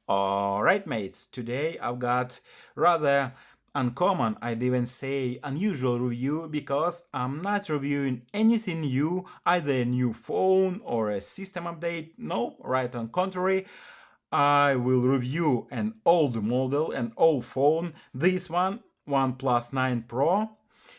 Alright mates, today I've got rather uncommon, I'd even say unusual review because I'm not reviewing anything new, either a new phone or a system update. No, right on contrary, I will review an old model, an old phone, this one, OnePlus 9 Pro.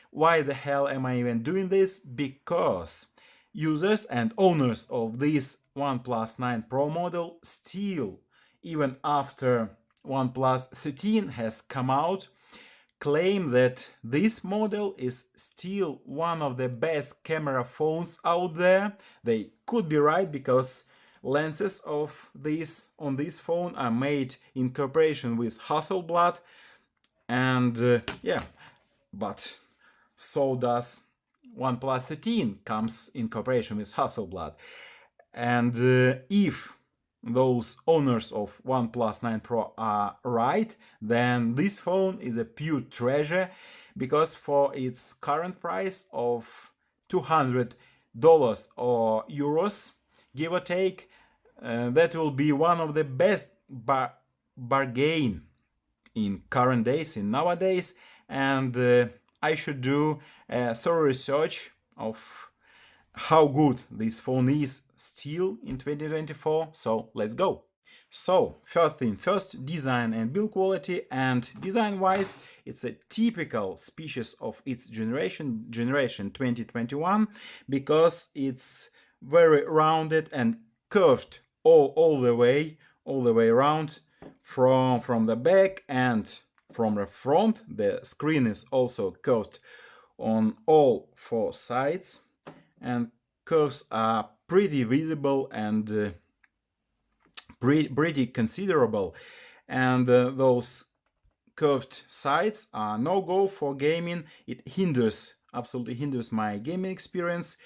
Why the hell am I even doing this? Because users and owners of this OnePlus 9 Pro model still, even after OnePlus 13 has come out, claim that this model is still one of the best camera phones out there. They could be right because lenses of this on this phone are made in cooperation with Hasselblad, and yeah, but so does OnePlus 13 comes in cooperation with Hasselblad. And if those owners of OnePlus 9 Pro are right, then this phone is a pure treasure because for its current price of $200 or euros, give or take, that will be one of the best bargain in current days, in nowadays, and I should do a thorough research of how good this phone is still in 2024, so let's go. So, first thing first, design and build quality, and design-wise, it's a typical species of its generation 2021, because it's very rounded and curved all the way around from the back and from the front. The screen is also curved on all four sides, and curves are pretty visible and pretty considerable, and those curved sides are no-go for gaming. It absolutely hinders my gaming experience,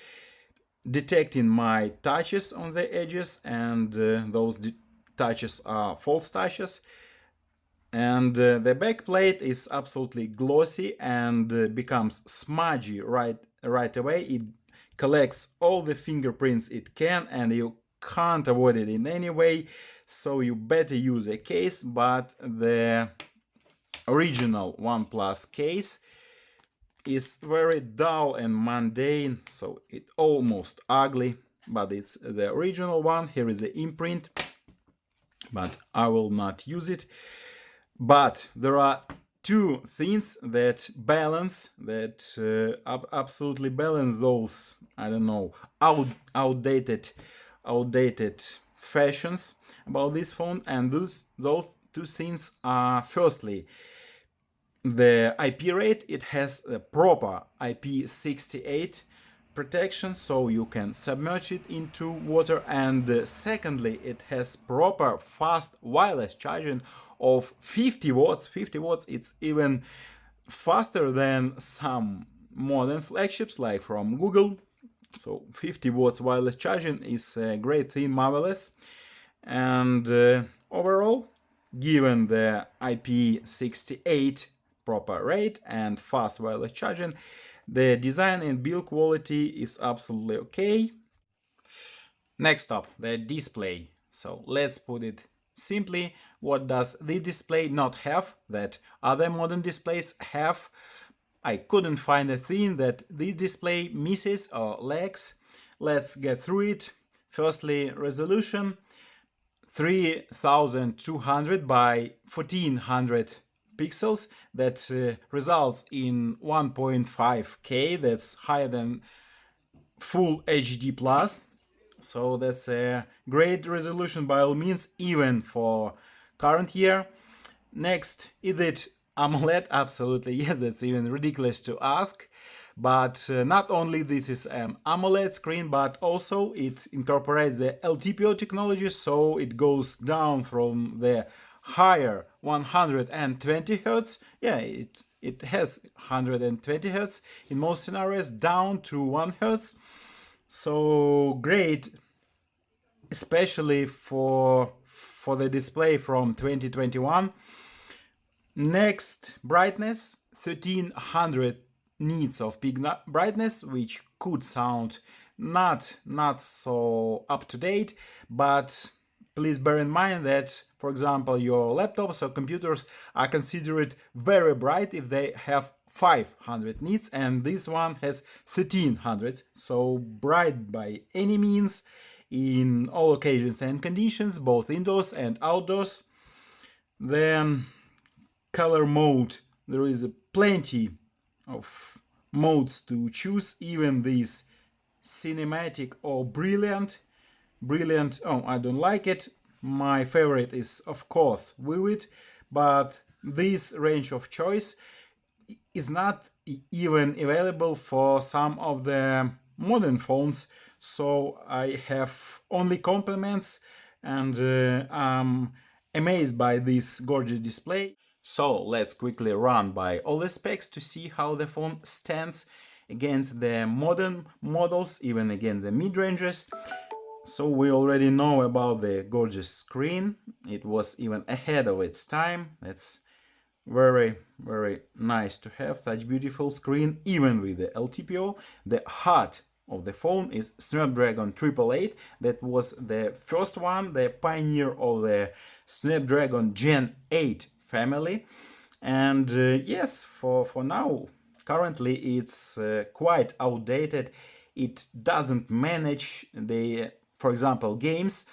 detecting my touches on the edges, and those touches are false touches. And the back plate is absolutely glossy and becomes smudgy right away. It collects all the fingerprints it can, and you can't avoid it in any way, so you better use a case. But the original OnePlus case is very dull and mundane, so it's almost ugly, but it's the original one. Here is the imprint, but I will not use it. But there are two things that absolutely balance those, I don't know, outdated fashions about this phone, and those two things are, firstly, the IP rate. It has a proper IP68 protection, so you can submerge it into water, and secondly, it has proper fast wireless charging of 50 watts. 50 watts, it's even faster than some modern flagships like from Google. So 50 watts wireless charging is a great thing, marvelous. And overall, given the IP68 proper rate and fast wireless charging, the design and build quality is absolutely okay. Next up, the display. So let's put it simply, what does this display not have that other modern displays have? I couldn't find a thing that this display misses or lacks. Let's get through it. Firstly, resolution 3200 by 1400 pixels. That results in 1.5K. That's higher than full HD plus. So that's a great resolution by all means, even for current year. Next, is it AMOLED? Absolutely yes, that's even ridiculous to ask. But not only this is an AMOLED screen, but also it incorporates the LTPO technology, so it goes down from the higher 120 Hz. Yeah, it has 120 Hz in most scenarios, down to 1 Hz. So great, especially for the display from 2021. Next, brightness, 1300 nits of peak brightness, which could sound not so up to date, but please bear in mind that, for example, your laptops or computers are considered very bright if they have 500 nits, and this one has 1300, so bright by any means in all occasions and conditions, both indoors and outdoors. Then color mode, there is plenty of modes to choose, even this cinematic or brilliant. Oh, I don't like it. My favorite is of course vivid, but this range of choice is not even available for some of the modern phones, so I have only compliments, and I'm amazed by this gorgeous display. So let's quickly run by all the specs to see how the phone stands against the modern models, even against the mid-ranges. So we already know about the gorgeous screen. It was even ahead of its time. That's very nice to have such beautiful screen, even with the LTPO. The heart of the phone is Snapdragon 888. That was the first one, the pioneer of the Snapdragon Gen 8 family. And yes, for now, currently it's quite outdated. It doesn't manage the, for example, games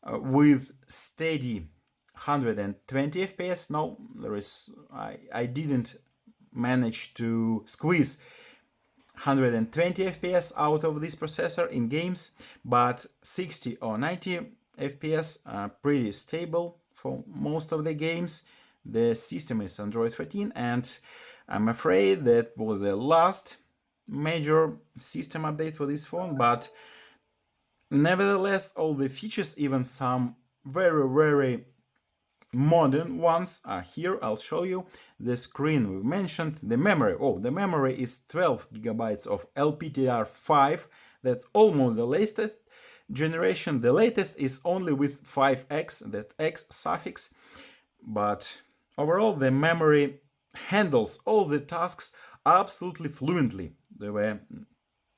with steady 120 FPS. No, I didn't manage to squeeze 120 FPS out of this processor in games, but 60 or 90 FPS are pretty stable for most of the games. The system is Android 14, and I'm afraid that was the last major system update for this phone, but nevertheless, all the features, even some very modern ones, are here. I'll show you. The screen we've mentioned, the memory. Oh, the memory is 12 gigabytes of LPDDR5. That's almost the latest generation. The latest is only with 5x, that X suffix, but overall the memory handles all the tasks absolutely fluently. There were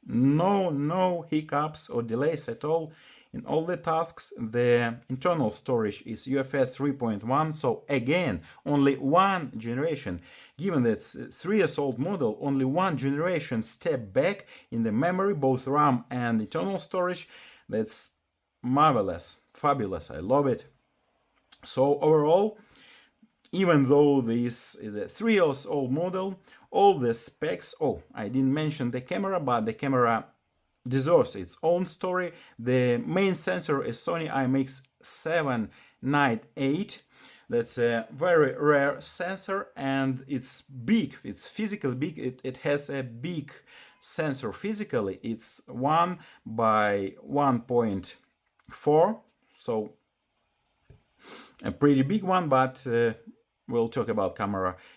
no hiccups or delays at all in all the tasks. The internal storage is UFS 3.1, so again only one generation, given that it's 3 years old model, only one generation step back in the memory, both RAM and internal storage. That's marvelous, fabulous, I love it. So overall, even though this is a 3 years old model, all the specs, oh, I didn't mention the camera, but the camera deserves its own story. The main sensor is Sony IMX7 Night 8. That's a very rare sensor, and it's big, it's physically big. It has a big sensor physically. It's 1 by 1.4, so a pretty big one, but we'll talk about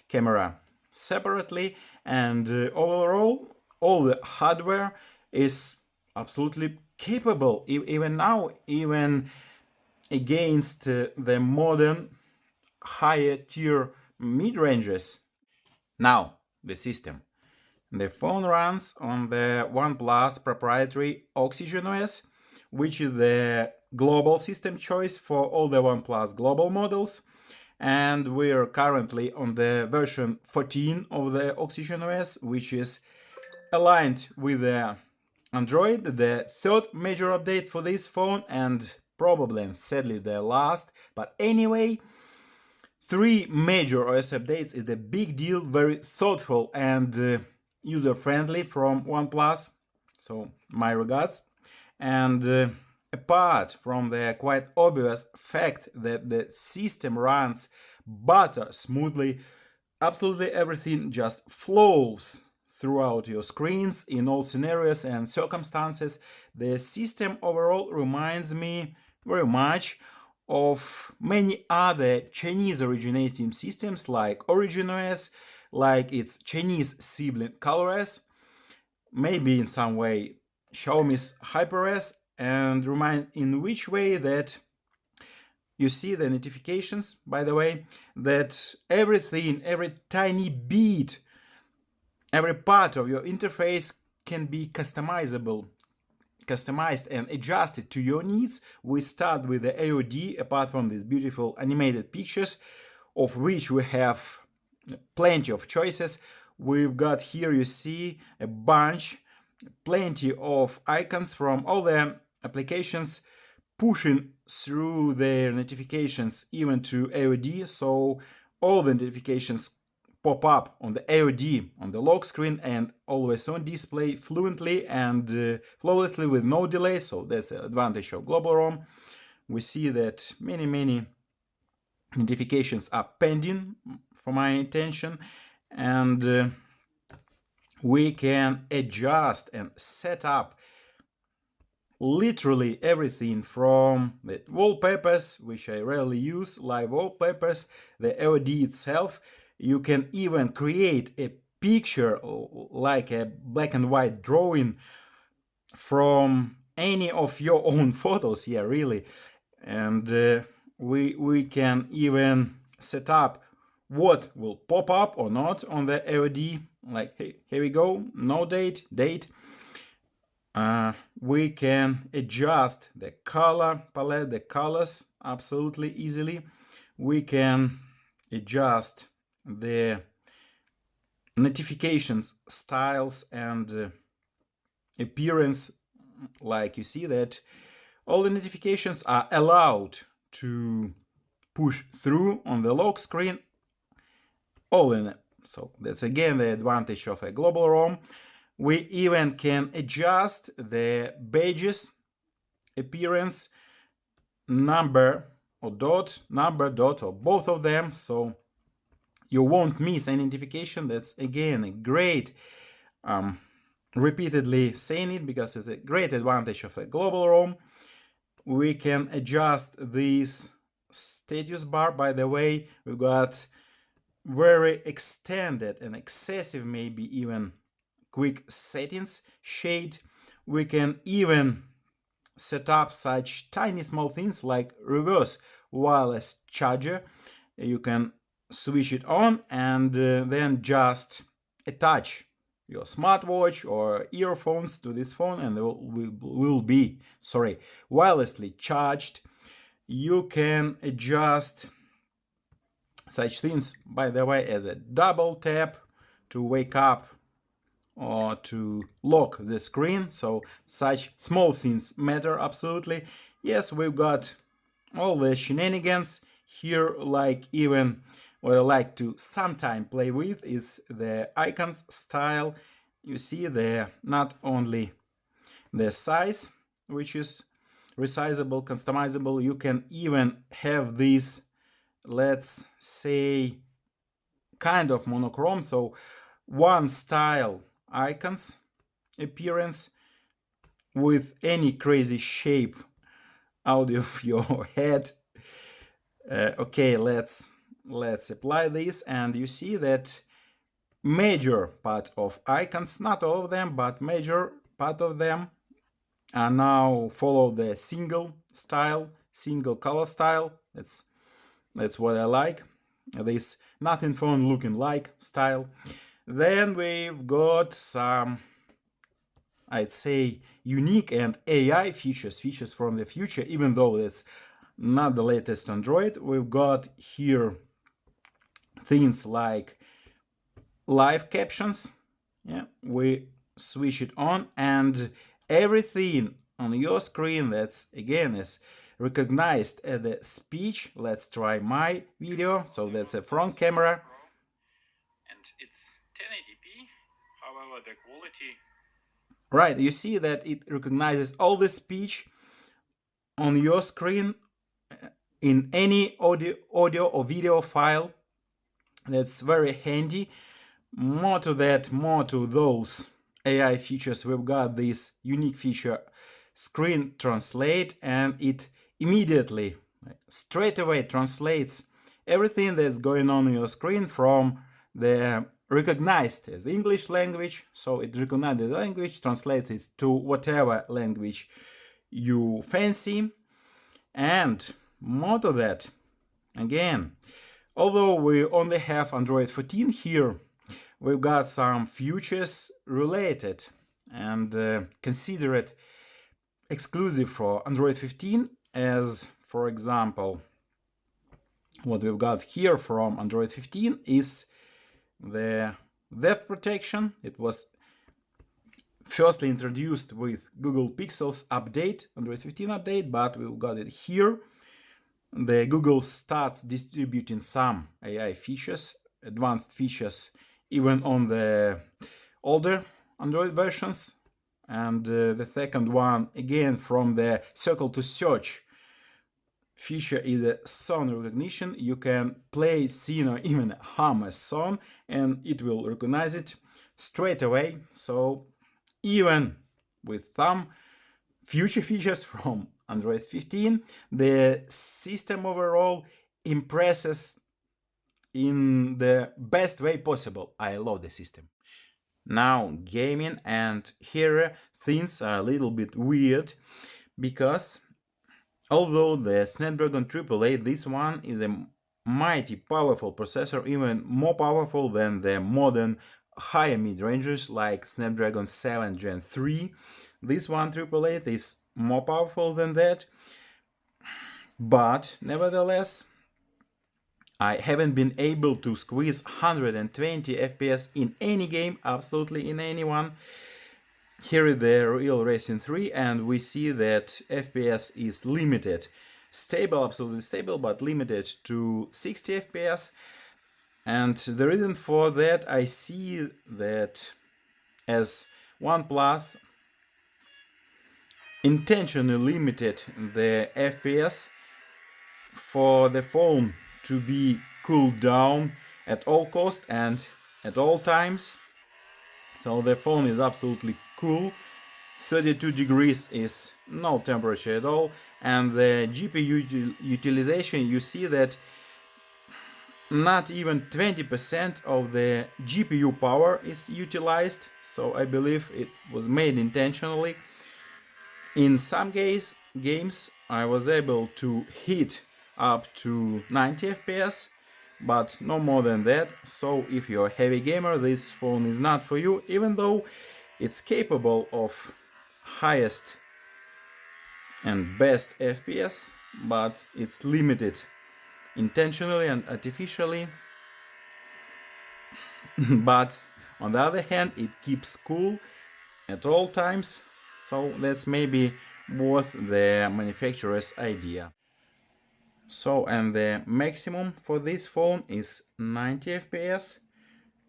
camera separately. And overall, all the hardware is absolutely capable, even now, even against the modern higher tier mid-ranges. Now, the system. The phone runs on the OnePlus proprietary Oxygen OS, which is the global system choice for all the OnePlus global models. And we're currently on the version 14 of the Oxygen OS, which is aligned with the Android, the third major update for this phone, and probably and sadly the last. But anyway, 3 major OS updates is a big deal, very thoughtful and user-friendly from OnePlus. So my regards. And apart from the quite obvious fact that the system runs butter smoothly, absolutely everything just flows throughout your screens in all scenarios and circumstances. The system overall reminds me very much of many other Chinese originating systems like Origin OS, like its Chinese sibling ColorOS, maybe in some way Xiaomi's HyperOS, and remind in which way that you see the notifications, by the way, that everything, every tiny bit, every part of your interface can be customizable customized and adjusted to your needs. We start with the AOD, apart from these beautiful animated pictures, of which we have plenty of choices. We've got here, you see, a bunch, plenty of icons from all the applications pushing through their notifications even to AOD, so all the notifications pop up on the AOD on the lock screen and always on display fluently and flawlessly with no delay. So that's the advantage of global ROM. We see that many notifications are pending for my attention, and we can adjust and set up literally everything from the wallpapers, which I rarely use, live wallpapers, the AOD itself. You can even create a picture like a black and white drawing from any of your own photos, yeah, really. And we can even set up what will pop up or not on the AOD, like hey, here we go, no date. We can adjust the color palette, the colors absolutely easily. We can adjust the notifications styles and appearance, like you see that all the notifications are allowed to push through on the lock screen, all in it. So that's again the advantage of a global ROM. We even can adjust the badges appearance, number or dot, or both of them, so you won't miss any notification. That's again a great, repeatedly saying it because it's a great advantage of a global ROM. We can adjust this status bar. By the way, we've got very extended and excessive, maybe even quick settings shade. We can even set up such tiny small things like reverse wireless charger. You can switch it on and then just attach your smartwatch or earphones to this phone and will be wirelessly charged. You can adjust such things, by the way, as a double tap to wake up or to lock the screen. So such small things matter absolutely. Yes, we've got all the shenanigans here, like even what I like to sometimes play with is the icons style. You see there not only the size, which is resizable, customizable, you can even have this, let's say, kind of monochrome, so one style icons appearance with any crazy shape out of your head. Okay, let's apply this, and you see that major part of icons, not all of them, but major part of them are now follow the single color style. That's what I like, this nothing phone looking like style. Then we've got some, I'd say, unique and AI features from the future, even though it's not the latest Android. We've got here things like live captions. Yeah, we switch it on and everything on your screen that's again is recognized as the speech. Let's try my video. So that's a front camera and it's 1080p. However, the quality, right, you see that it recognizes all the speech on your screen in any audio or video file. That's very handy. More to those AI features, we've got this unique feature, screen translate, and it immediately, straight away, translates everything that's going on your screen from the recognized as English language. So it recognizes the language, translates it to whatever language you fancy. And more to that, again, although we only have Android 14 here, we've got some features related and considered exclusive for Android 15, as for example, what we've got here from Android 15 is the depth protection. It was firstly introduced with Google Pixels update, Android 15 update, but we've got it here. The Google starts distributing some AI features, advanced features, even on the older Android versions. And the second one, again, from the circle to search feature is a song recognition. You can play, sing, or even hum a song, and it will recognize it straight away. So even with some future features from Android 15, the system overall impresses in the best way possible. I love the system. Now, gaming, and here things are a little bit weird, because although the Snapdragon AAA, this one is a mighty powerful processor, even more powerful than the modern higher mid-rangers like Snapdragon 7 Gen 3. This one AAA is more powerful than that, but nevertheless, I haven't been able to squeeze 120 FPS in any game, absolutely in any one. Here is the Real Racing 3, and we see that FPS is limited. Stable, absolutely stable, but limited to 60 FPS. And the reason for that, I see that as OnePlus intentionally limited the FPS for the phone to be cooled down at all costs and at all times. So the phone is absolutely cool. 32 degrees is no temperature at all, and the GPU utilization, you see that not even 20% of the GPU power is utilized, so I believe it was made intentionally. In some games I was able to hit up to 90 FPS, but no more than that. So if you're a heavy gamer, this phone is not for you, even though it's capable of highest and best FPS, but it's limited intentionally and artificially. But on the other hand, it keeps cool at all times, so that's maybe worth the manufacturer's idea. So, and the maximum for this phone is 90 FPS,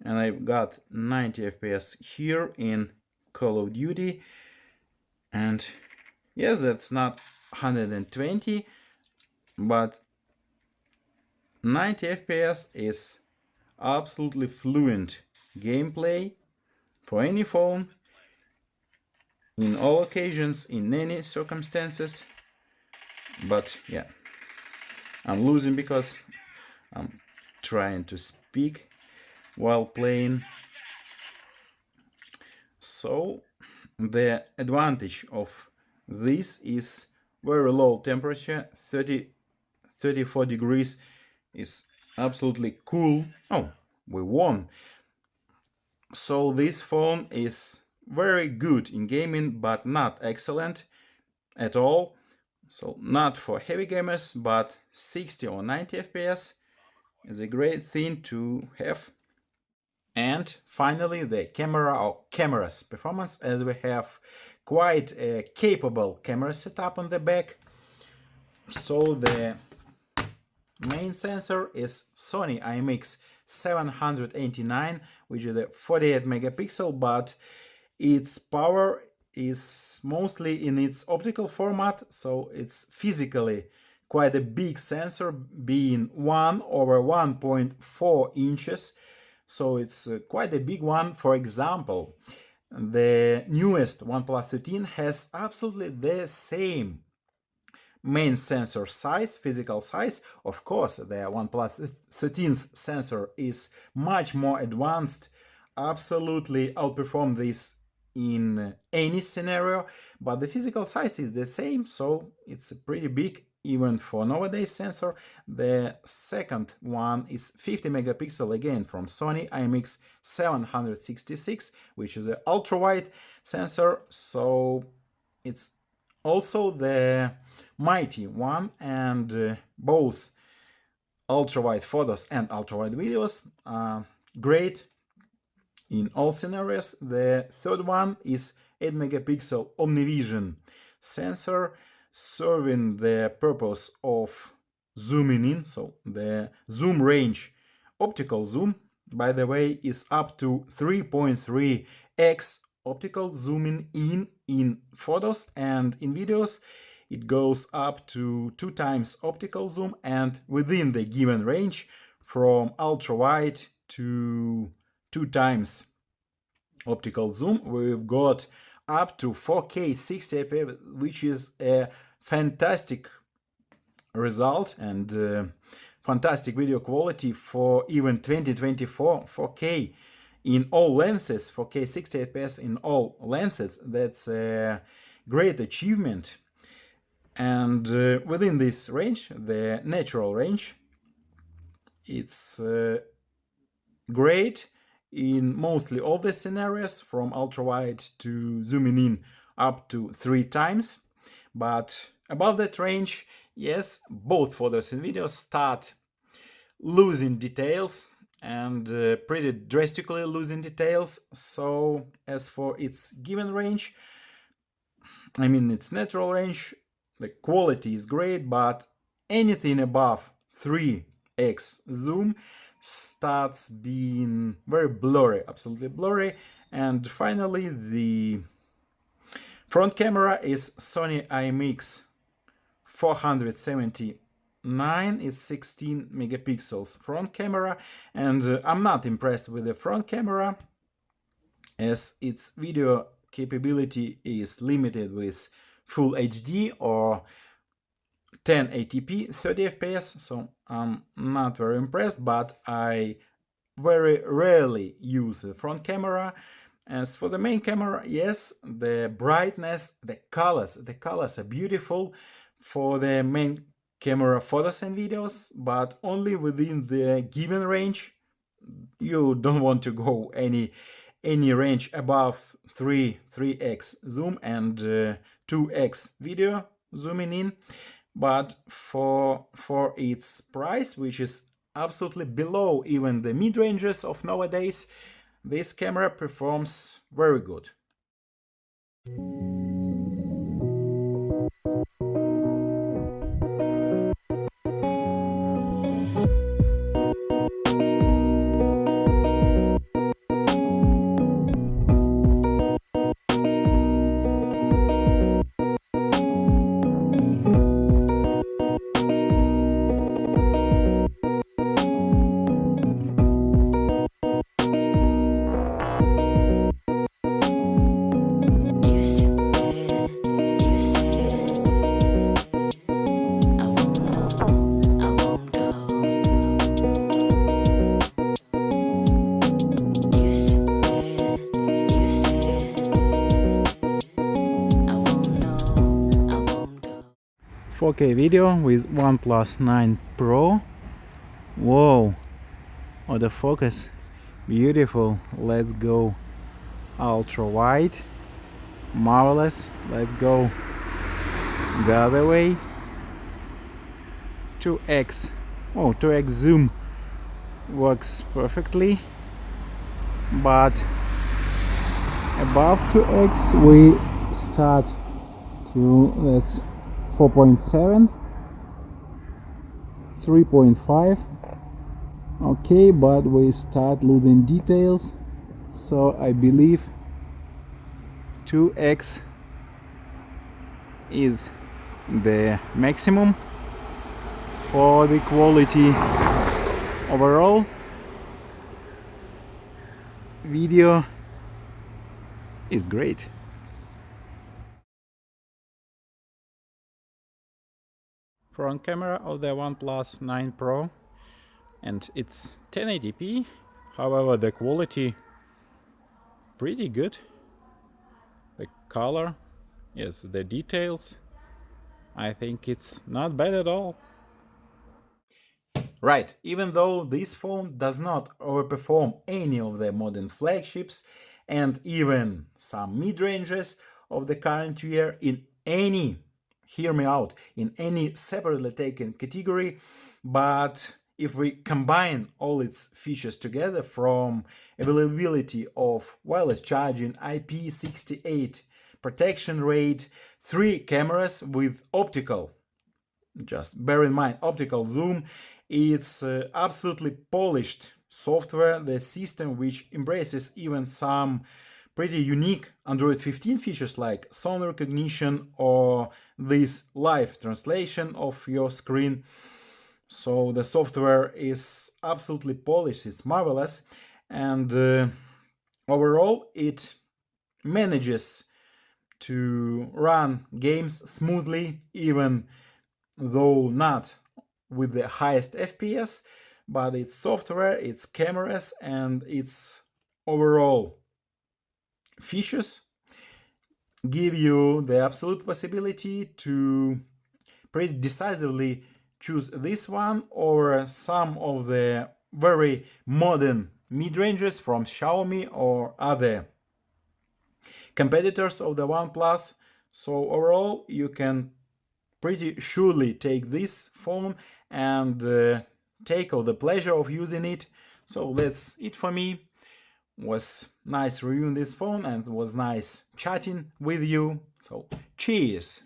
and I've got 90 FPS here in Call of Duty, and yes, that's not 120, but 90 FPS is absolutely fluent gameplay for any phone, in all occasions, in any circumstances. But yeah, I'm losing because I'm trying to speak while playing. So the advantage of this is very low temperature. 34 degrees is absolutely cool. Oh, we won. So this phone is very good in gaming, but not excellent at all. So not for heavy gamers, but 60 or 90 FPS is a great thing to have. And finally, the camera or cameras performance, as we have quite a capable camera setup on the back. So the main sensor is Sony IMX789, which is a 48 megapixel, but its power is mostly in its optical format, so it's physically quite a big sensor, being 1/1.4 inches, so it's quite a big one. For example, the newest OnePlus 13 has absolutely the same main sensor size, physical size. Of course, the OnePlus 13's sensor is much more advanced, absolutely outperform this in any scenario, but the physical size is the same, so it's pretty big even for nowadays sensor. The second one is 50 megapixel, again from Sony IMX766, which is an ultra wide sensor, so it's Also the mighty one, and both ultra-wide photos and ultra-wide videos are great in all scenarios. The third one is 8 megapixel OmniVision sensor, serving the purpose of zooming in. So the zoom range, optical zoom, by the way, is up to 3.3x optical zooming in photos, and in videos it goes up to 2 times optical zoom, and within the given range from ultra wide to 2 times optical zoom we've got up to 4K 60 fps, which is a fantastic result and fantastic video quality for even 2024 4K in all lenses, 4K 60 fps in all lenses. That's a great achievement. And within this range, the natural range, it's great in mostly all the scenarios, from ultra wide to zooming in up to 3 times. But above that range, yes, both photos and videos start losing details, and pretty drastically losing details. So as for its given range, I mean its natural range, the quality is great, but anything above 3x zoom starts being very blurry, absolutely blurry. And finally, the front camera is Sony IMX 479, is 16 megapixels front camera, and I'm not impressed with the front camera, as its video capability is limited with Full HD or 1080p 30 fps, so I'm not very impressed, but I very rarely use the front camera. As for the main camera, yes, the brightness, the colors are beautiful for the main camera photos and videos, but only within the given range. You don't want to go any range above 3x zoom and 2x video zooming in. But for its price, which is absolutely below even the mid-ranges of nowadays, this camera performs very good. 4K video with OnePlus 9 Pro. Whoa, autofocus, beautiful. Let's go ultra wide, marvelous. Let's go the other way. 2x, oh, 2x zoom works perfectly, but above 2x we start to, that's 4.7, 3.5. Okay, but we start losing details, so I believe 2x is the maximum for the quality. Overall, video is great. Front camera of the OnePlus 9 Pro, and it's 1080p. However, the quality pretty good. The color, yes, the details, I think it's not bad at all. Right, even though this phone does not overperform any of the modern flagships and even some mid-ranges of the current year, in any, hear me out, in any separately taken category, but if we combine all its features together, from availability of wireless charging, IP68 protection rate, 3 cameras with optical, just bear in mind, optical zoom, it's absolutely polished software, the system which embraces even some pretty unique Android 15 features like sound recognition or this live translation of your screen. So the software is absolutely polished, it's marvelous, and overall it manages to run games smoothly, even though not with the highest FPS, but its software, its cameras, and its overall features give you the absolute possibility to pretty decisively choose this one over some of the very modern mid-ranges from Xiaomi or other competitors of the OnePlus. So overall, you can pretty surely take this phone and take all the pleasure of using it. So that's it for me. Was nice reviewing this phone and was nice chatting with you. So cheers.